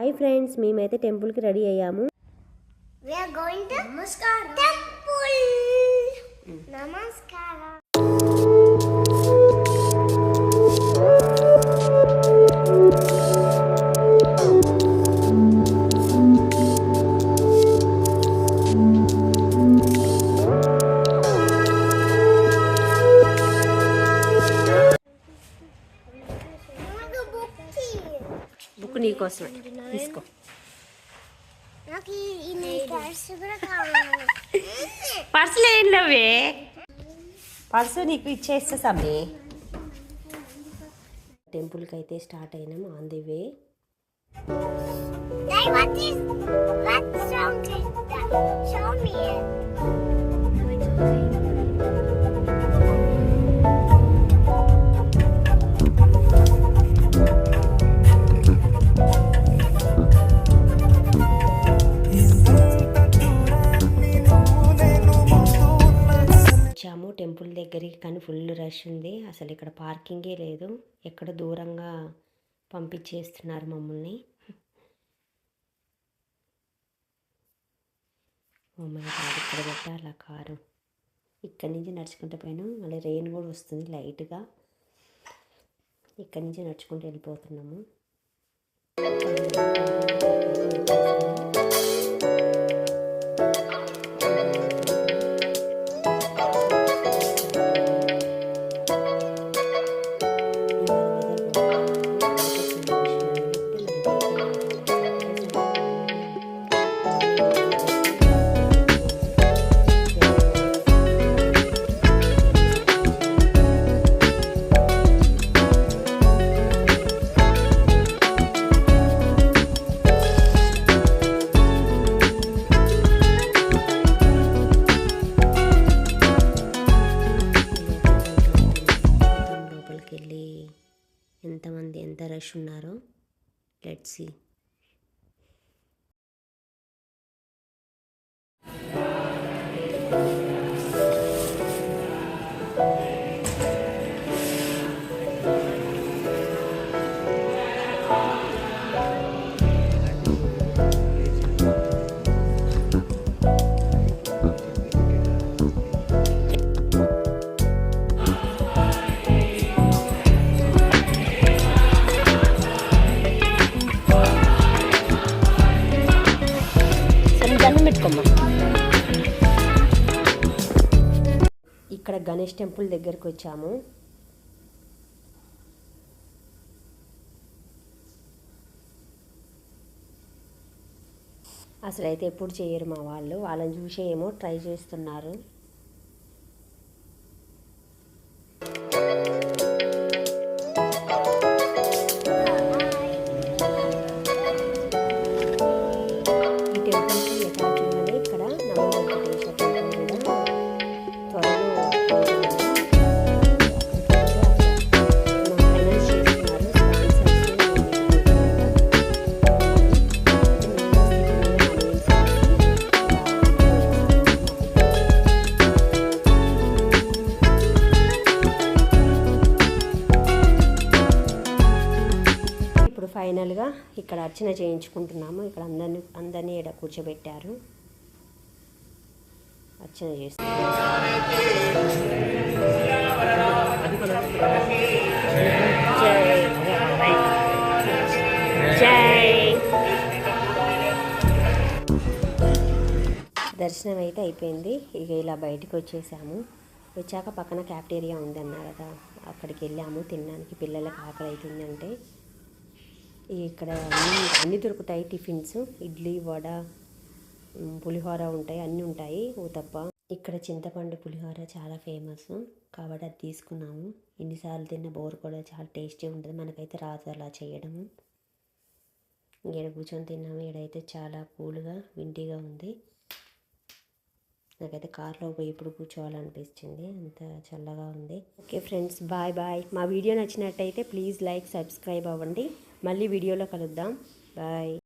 Hi friends, మేమైతే టెంపుల్కి ready అయ్యాము. We are going to temple. Namaskara. Book నీకోసమే తీసుకో. పర్సులు ఏం లేవే, పర్సు నీకు ఇచ్చేస్తా సమ్మి. టెంపుల్కి అయితే స్టార్ట్ అయినాం. On the way. టెంపుల్ దగ్గరికి కానీ ఫుల్ రష్ ఉంది. అసలు ఇక్కడ పార్కింగే లేదు. ఎక్కడ దూరంగా పంపించేస్తున్నారు మమ్మల్ని. మమ్మల్ని ఇక్కడ పెట్టాలి కారు. ఇక్కడి నుంచి నడుచుకుంటూ పోయినాం. మళ్ళీ రెయిన్ కూడా వస్తుంది లైట్గా. ఇక్కడి నుంచి నడుచుకుంటూ వెళ్ళిపోతున్నాము. ఎంతమంది ఎంత రష్ ఉన్నారో లెట్స్ సీ. ఇక్కడ గణేష్ టెంపుల్ దగ్గరకు వచ్చాము. అసలు అయితే ఎప్పుడు చేయరు మా వాళ్ళు. వాళ్ళని చూసే ఏమో ట్రై చేస్తున్నారు. ఫైనల్గా ఇక్కడ అర్చన చేయించుకుంటున్నాము. ఇక్కడ అందరినీ ఇక్కడ కూర్చోబెట్టారు. అర్చన చేస్తున్నారు. దర్శనం అయితే అయిపోయింది. ఇక ఇలా బయటకు వచ్చేసాము. వచ్చాక పక్కన క్యాఫ్టేరియా ఉంది అన్నారు కదా, అక్కడికి వెళ్ళాము తినడానికి. పిల్లలకి ఆకలి అవుతుందంటే ఇక్కడ అన్నీ దొరుకుతాయి. టిఫిన్స్, ఇడ్లీ, వడ, పులిహోర ఉంటాయి, అన్నీ ఉంటాయి. ఊతప్ప. ఇక్కడ చింతపండు పులిహోర చాలా ఫేమస్ కాబట్టి అది తీసుకున్నాము. ఎన్నిసార్లు తిన్న బోర్ కూడా చాలా టేస్టీ ఉంటుంది. మనకైతే రాదు అలా చేయడము. ఇక్కడ కూర్చొని తిన్నాము. ఇక్కడైతే చాలా కూల్గా విండీగా ఉంది. నాకైతే కార్లో పోయి ఇప్పుడు కూర్చోవాలనిపించింది, అంత చల్లగా ఉంది. Okay friends, bye bye. మా వీడియో నచ్చినట్టయితే ప్లీజ్ లైక్, సబ్స్క్రైబ్ అవ్వండి. మళ్ళీ వీడియోలో కలుద్దాం. బాయ్.